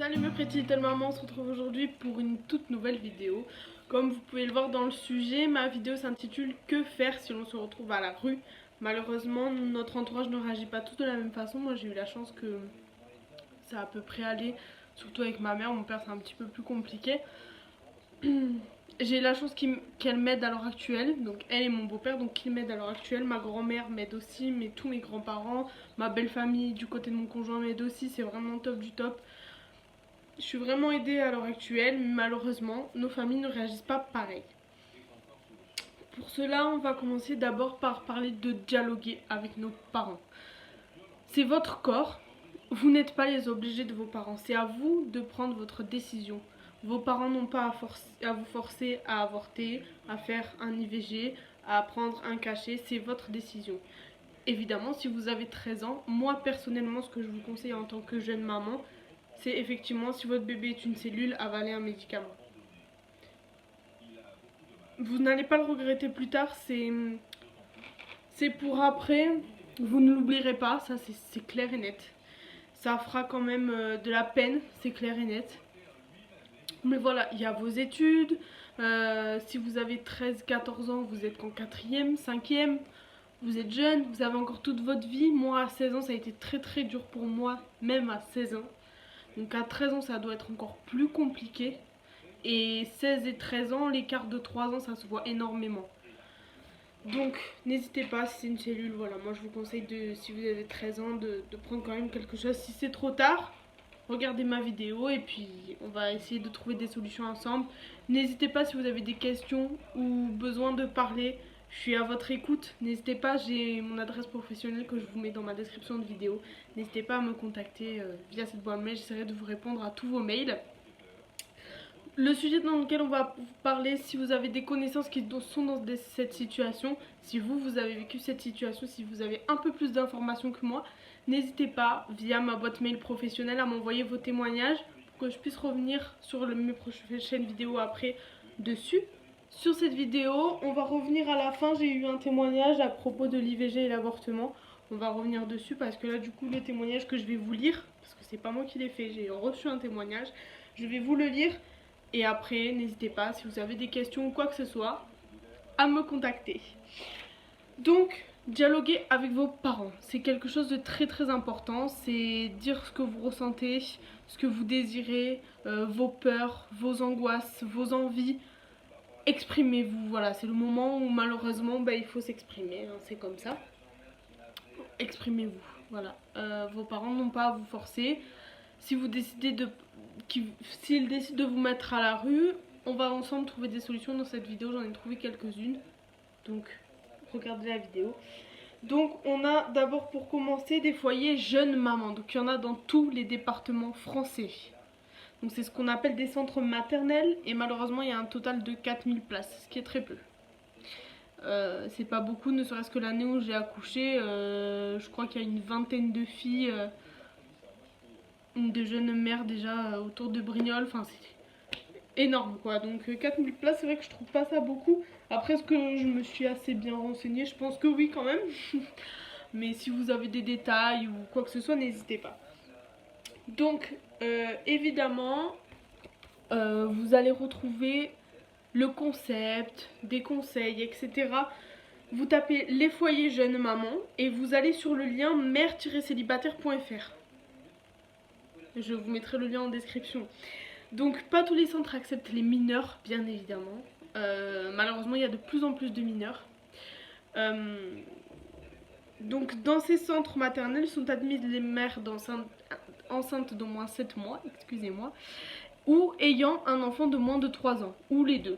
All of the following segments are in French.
Salut mes pretty little mamans, on se retrouve aujourd'hui pour une toute nouvelle vidéo. Comme vous pouvez le voir dans le sujet, ma vidéo s'intitule Que faire si l'on se retrouve à la rue. Malheureusement, notre entourage ne réagit pas tous de la même façon. Moi j'ai eu la chance que ça a à peu près allé, surtout avec ma mère. Mon père c'est un petit peu plus compliqué. J'ai la chance qu'elle m'aide à l'heure actuelle, donc elle et mon beau-père, donc qu'ils m'aident à l'heure actuelle. Ma grand-mère m'aide aussi, mais tous mes grands-parents, ma belle famille du côté de mon conjoint m'aide aussi, c'est vraiment top du top. Je suis vraiment aidée à l'heure actuelle, mais malheureusement, nos familles ne réagissent pas pareil. Pour cela, on va commencer d'abord par parler de dialoguer avec nos parents. C'est votre corps, vous n'êtes pas les obligés de vos parents, c'est à vous de prendre votre décision. Vos parents n'ont pas à vous forcer à avorter, à faire un IVG, à prendre un cachet, c'est votre décision. Évidemment, si vous avez 13 ans, moi personnellement, ce que je vous conseille en tant que jeune maman, c'est effectivement, si votre bébé est une cellule, avaler un médicament. Vous n'allez pas le regretter plus tard, c'est pour après, vous ne l'oublierez pas, ça c'est clair et net. Ça fera quand même de la peine, c'est clair et net. Mais voilà, il y a vos études, si vous avez 13-14 ans, vous êtes qu'en 4e, 5e, vous êtes jeune, vous avez encore toute votre vie. Moi à 16 ans, ça a été très dur pour moi, même à 16 ans. Donc à 13 ans, ça doit être encore plus compliqué. Et 16 et 13 ans, l'écart de 3 ans, ça se voit énormément. Donc n'hésitez pas, si c'est une cellule, voilà, moi je vous conseille, si vous avez 13 ans, de prendre quand même quelque chose. Si c'est trop tard, regardez ma vidéo et puis on va essayer de trouver des solutions ensemble. N'hésitez pas si vous avez des questions ou besoin de parler, je suis à votre écoute. N'hésitez pas, j'ai mon adresse professionnelle que je vous mets dans ma description de vidéo. N'hésitez pas à me contacter via cette boîte mail, j'essaierai de vous répondre à tous vos mails. Le sujet dans lequel on va vous parler, si vous avez des connaissances qui sont dans cette situation, si vous avez vécu cette situation, si vous avez un peu plus d'informations que moi, n'hésitez pas via ma boîte mail professionnelle à m'envoyer vos témoignages pour que je puisse revenir sur mes prochaines vidéos après dessus. Sur cette vidéo, on va revenir à la fin, j'ai eu un témoignage à propos de l'IVG et l'avortement. On va revenir dessus parce que là du coup le témoignage que je vais vous lire, parce que c'est pas moi qui l'ai fait, j'ai reçu un témoignage, je vais vous le lire. Et après, n'hésitez pas, si vous avez des questions ou quoi que ce soit, à me contacter. Donc, dialoguer avec vos parents, c'est quelque chose de très important. C'est dire ce que vous ressentez, ce que vous désirez, vos peurs, vos angoisses, vos envies. Exprimez-vous, voilà, c'est le moment où malheureusement, il faut s'exprimer, hein, c'est comme ça. Exprimez-vous, voilà. Vos parents n'ont pas à vous forcer. Si vous décidez s'ils décident de vous mettre à la rue, on va ensemble trouver des solutions dans cette vidéo, j'en ai trouvé quelques-unes. Donc, regardez la vidéo. Donc, on a d'abord pour commencer des foyers jeunes mamans. Donc, il y en a dans tous les départements français. Donc, c'est ce qu'on appelle des centres maternels. Et malheureusement, il y a un total de 4000 places, ce qui est très peu. C'est pas beaucoup, ne serait-ce que l'année où j'ai accouché, je crois qu'il y a une vingtaine de filles, de jeunes mères déjà autour de Brignoles, enfin c'est énorme quoi. Donc 4000 places, c'est vrai que je trouve pas ça beaucoup. Après, est-ce que je me suis assez bien renseignée? Je pense que oui quand même. Mais si vous avez des détails ou quoi que ce soit, n'hésitez pas. Donc évidemment, vous allez retrouver le concept, des conseils, etc. Vous tapez les foyers jeunes mamans et vous allez sur le lien mère-célibataire.fr. Je vous mettrai le lien en description. Donc pas tous les centres acceptent les mineurs, bien évidemment. Malheureusement, il y a de plus en plus de mineurs. Donc dans ces centres maternels sont admises les mères enceintes d'au moins 7 mois, excusez-moi, ou ayant un enfant de moins de 3 ans, ou les deux,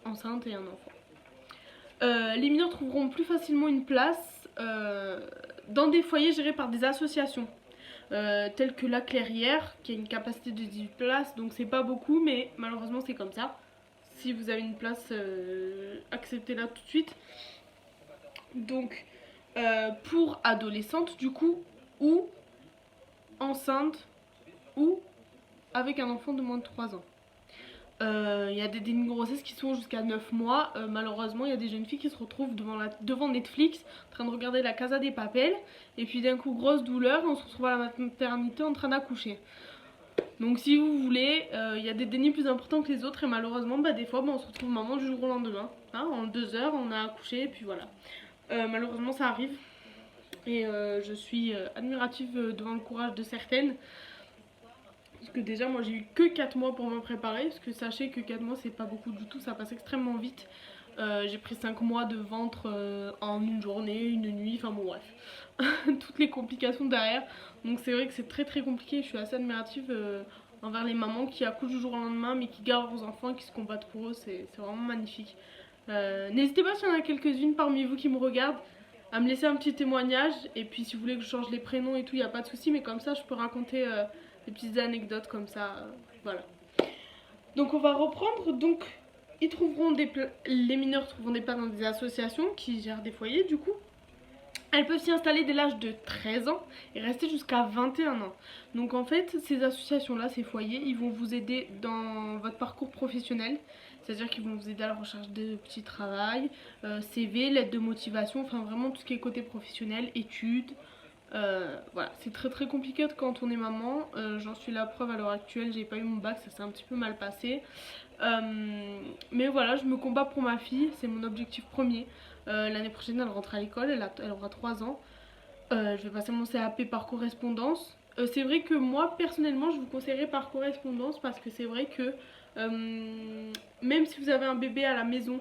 enceinte et un enfant. Les mineurs trouveront plus facilement une place dans des foyers gérés par des associations. Telle que la Clairière, qui a une capacité de 18 places, donc c'est pas beaucoup, mais malheureusement c'est comme ça. Si vous avez une place, acceptez-la tout de suite. Donc pour adolescentes du coup, ou enceintes, ou avec un enfant de moins de 3 ans. Il y a des dénis de grossesse qui sont jusqu'à 9 mois. Malheureusement, il y a des jeunes filles qui se retrouvent devant Netflix en train de regarder la Casa des Papel. Et puis d'un coup, grosse douleur, on se retrouve à la maternité en train d'accoucher. Donc si vous voulez, il y a des dénis plus importants que les autres et malheureusement des fois on se retrouve maman du jour au lendemain. Hein, en 2 heures on a accouché et puis voilà. Malheureusement ça arrive et je suis admirative devant le courage de certaines. Parce que déjà moi j'ai eu que 4 mois pour me préparer, parce que sachez que 4 mois c'est pas beaucoup du tout, ça passe extrêmement vite. J'ai pris 5 mois de ventre en une journée, une nuit, enfin bon bref. Toutes les complications derrière. Donc c'est vrai que c'est très très compliqué, je suis assez admirative envers les mamans qui accouchent du jour au lendemain mais qui gardent leurs enfants et qui se combattent pour eux, c'est vraiment magnifique. N'hésitez pas s'il y en a quelques-unes parmi vous qui me regardent à me laisser un petit témoignage, et puis si vous voulez que je change les prénoms et tout, il n'y a pas de souci, mais comme ça je peux raconter des petites anecdotes comme ça, voilà. Donc on va reprendre, donc les mineurs trouveront des places dans des associations qui gèrent des foyers du coup. Elles peuvent s'y installer dès l'âge de 13 ans et rester jusqu'à 21 ans. Donc en fait, ces associations-là, ces foyers, ils vont vous aider dans votre parcours professionnel. C'est-à-dire qu'ils vont vous aider à la recherche de petits travail, CV, lettre de motivation, enfin vraiment tout ce qui est côté professionnel, études. Voilà, c'est très très compliqué quand on est maman. J'en suis la preuve à l'heure actuelle, j'ai pas eu mon bac, ça s'est un petit peu mal passé. Mais voilà, je me combats pour ma fille, c'est mon objectif premier. L'année prochaine elle rentre à l'école, elle aura 3 ans. Je vais passer mon CAP par correspondance. C'est vrai que moi personnellement je vous conseillerais par correspondance parce que c'est vrai que même si vous avez un bébé à la maison,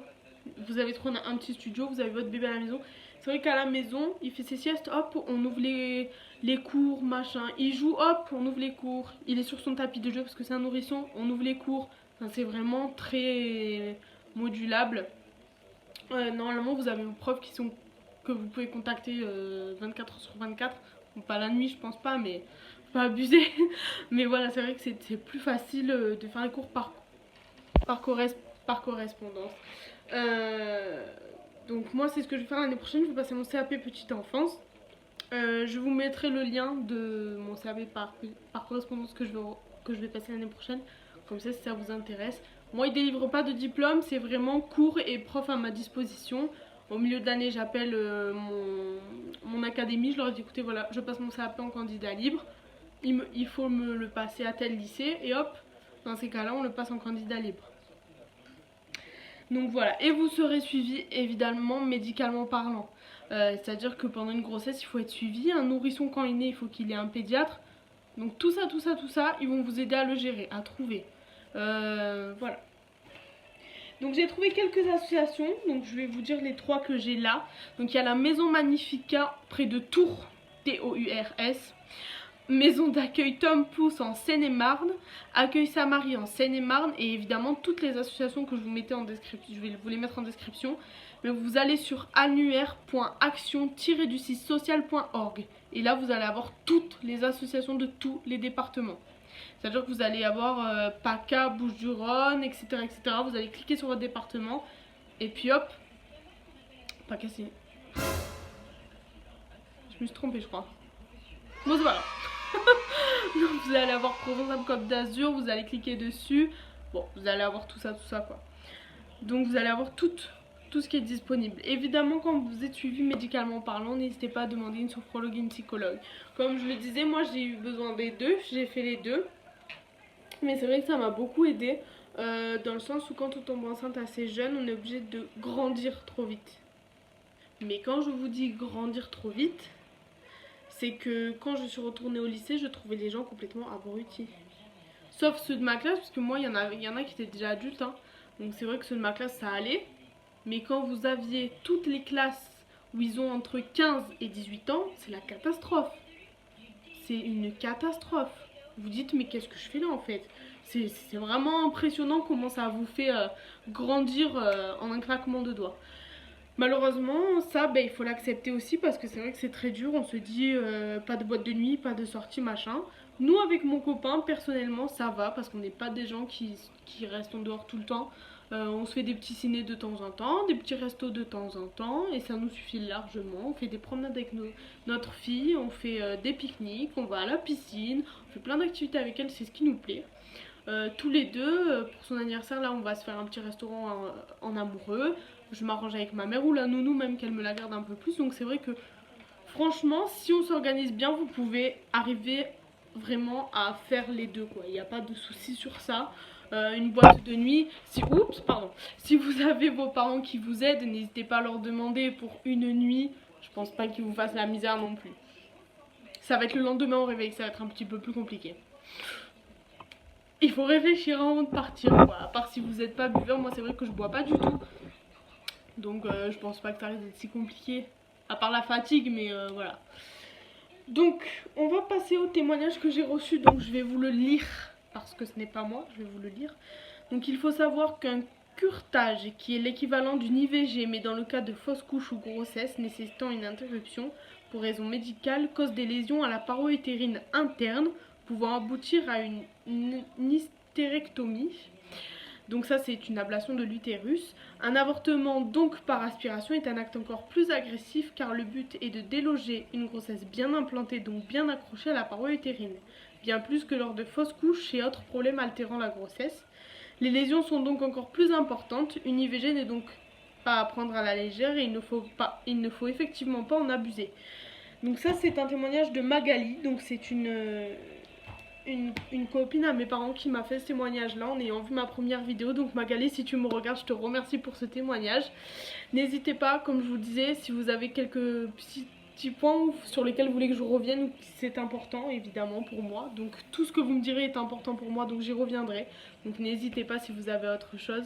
vous avez trouvé un petit studio, vous avez votre bébé à la maison, c'est vrai qu'à la maison il fait ses siestes, hop on ouvre les cours, machin, il joue, hop on ouvre les cours, il est sur son tapis de jeu parce que c'est un nourrisson, on ouvre les cours, enfin, c'est vraiment très modulable. Normalement vous avez vos profs que vous pouvez contacter 24 h sur 24, bon, pas la nuit je pense pas, mais faut pas abuser. Mais voilà, c'est vrai que c'est plus facile de faire les cours par correspondance. Donc moi c'est ce que je vais faire l'année prochaine, je vais passer mon CAP petite enfance. Je vous mettrai le lien de mon CAP par correspondance que je vais passer l'année prochaine, comme ça si ça vous intéresse. Moi, ils ne délivrent pas de diplôme, c'est vraiment cours et prof à ma disposition. Au milieu de l'année, j'appelle mon académie, je leur dis écoutez, voilà, je passe mon CAP en candidat libre. Il faut me le passer à tel lycée, et hop, dans ces cas-là, on le passe en candidat libre. Donc voilà, et vous serez suivi évidemment médicalement parlant. C'est-à-dire que pendant une grossesse, il faut être suivi. Un nourrisson, quand il est né, il faut qu'il ait un pédiatre. Donc tout ça, ils vont vous aider à le gérer, à trouver. Voilà. Donc j'ai trouvé quelques associations, donc je vais vous dire les 3 que j'ai là. Donc il y a la Maison Magnifica près de Tours, T-O-U-R-S. Maison d'accueil Tom Pouce en Seine-et-Marne, Accueil Samarie en Seine-et-Marne, et évidemment toutes les associations que je vous mettais en description, je vais vous les mettre en description. Mais vous allez sur annuaire.action-social.org et là vous allez avoir toutes les associations de tous les départements. C'est-à-dire que vous allez avoir PACA, Bouches-du-Rhône, etc., etc. Vous allez cliquer sur votre département et puis hop, PACA c'est... Je me suis trompée je crois. Bon voilà. Donc vous allez avoir Provence-Alpes-Côte d'Azur, vous allez cliquer dessus. Bon, vous allez avoir tout ça quoi. Donc vous allez avoir tout ce qui est disponible. Évidemment, quand vous êtes suivi médicalement parlant, n'hésitez pas à demander une sophrologue et une psychologue. Comme je le disais, moi j'ai eu besoin des deux, j'ai fait les deux. Mais c'est vrai que ça m'a beaucoup aidé dans le sens où quand on tombe enceinte assez jeune, on est obligé de grandir trop vite. Mais quand je vous dis grandir trop vite, c'est que quand je suis retournée au lycée, je trouvais les gens complètement abrutis. Sauf ceux de ma classe, parce que moi, il y en a qui étaient déjà adultes. Hein. Donc c'est vrai que ceux de ma classe, ça allait. Mais quand vous aviez toutes les classes où ils ont entre 15 et 18 ans, c'est la catastrophe. C'est une catastrophe. Vous dites, mais qu'est-ce que je fais là en fait? C'est vraiment impressionnant comment ça vous fait grandir en un claquement de doigts. Malheureusement, ça, il faut l'accepter aussi parce que c'est vrai que c'est très dur. On se dit, pas de boîte de nuit, pas de sortie, machin. Nous, avec mon copain, personnellement, ça va parce qu'on n'est pas des gens qui restent en dehors tout le temps. On se fait des petits ciné de temps en temps, des petits restos de temps en temps et ça nous suffit largement. On fait des promenades avec notre fille, on fait des pique-niques, on va à la piscine, on fait plein d'activités avec elle, c'est ce qui nous plaît. Tous les deux, pour son anniversaire, là, on va se faire un petit restaurant en amoureux. Je m'arrange avec ma mère ou la nounou, même qu'elle me la garde un peu plus. Donc c'est vrai que franchement, si on s'organise bien, vous pouvez arriver vraiment à faire les deux quoi. Il n'y a pas de souci sur ça. Une boîte de nuit, si vous avez vos parents qui vous aident, n'hésitez pas à leur demander pour une nuit. Je pense pas qu'ils vous fassent la misère non plus. Ça va être le lendemain au réveil, ça va être un petit peu plus compliqué. Il faut réfléchir avant de partir quoi. À part si vous n'êtes pas buveur, moi c'est vrai que je bois pas du tout. Donc je pense pas que ça risque d'être si compliqué. À part la fatigue, mais voilà. Donc on va passer au témoignage que j'ai reçu, donc je vais vous le lire. Parce que ce n'est pas moi, je vais vous le lire. Donc il faut savoir qu'un curetage, qui est l'équivalent d'une IVG, mais dans le cas de fausse couche ou grossesse nécessitant une interruption pour raison médicale, cause des lésions à la paroi utérine interne, pouvant aboutir à une hystérectomie. Donc ça c'est une ablation de l'utérus. Un avortement donc par aspiration est un acte encore plus agressif car le but est de déloger une grossesse bien implantée, donc bien accrochée à la paroi utérine. Bien plus que lors de fausses couches et autres problèmes altérant la grossesse. Les lésions sont donc encore plus importantes, une IVG n'est donc pas à prendre à la légère et il ne faut effectivement pas en abuser. Donc ça c'est un témoignage de Magali, donc c'est une copine à mes parents qui m'a fait ce témoignage là en ayant vu ma première vidéo. Donc Magali, si tu me regardes, je te remercie pour ce témoignage. N'hésitez pas, comme je vous disais, si vous avez quelques petits points sur lesquels vous voulez que je revienne, c'est important évidemment pour moi, donc tout ce que vous me direz est important pour moi, donc j'y reviendrai, donc n'hésitez pas si vous avez autre chose.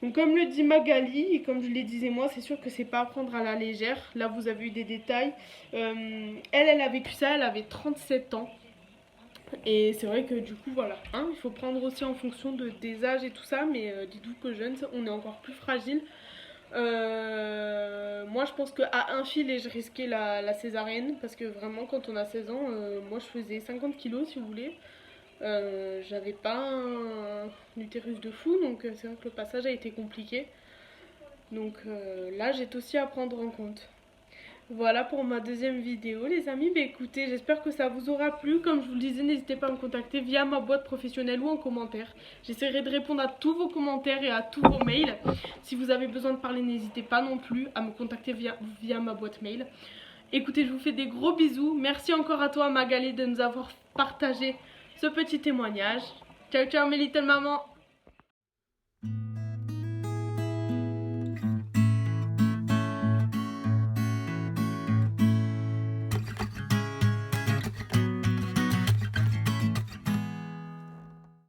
Donc comme le dit Magali et comme je le disais moi, c'est sûr que c'est pas à prendre à la légère. Là vous avez eu des détails. Elle a vécu ça, elle avait 37 ans. Et c'est vrai que du coup voilà, hein, il faut prendre aussi en fonction des âges et tout ça, mais dites-vous que jeune, on est encore plus fragile. Moi je pense qu'à un fil et je risquais la césarienne parce que vraiment quand on a 16 ans, moi je faisais 50 kilos si vous voulez. J'avais pas un utérus de fou, donc c'est vrai que le passage a été compliqué. Donc l'âge est aussi à prendre en compte. Voilà pour ma deuxième vidéo les amis. Bah écoutez, j'espère que ça vous aura plu. Comme je vous le disais, n'hésitez pas à me contacter via ma boîte professionnelle ou en commentaire. J'essaierai de répondre à tous vos commentaires et à tous vos mails. Si vous avez besoin de parler, n'hésitez pas non plus à me contacter via ma boîte mail. Écoutez, je vous fais des gros bisous. Merci encore à toi Magali de nous avoir partagé ce petit témoignage. Ciao ciao mes little mamans.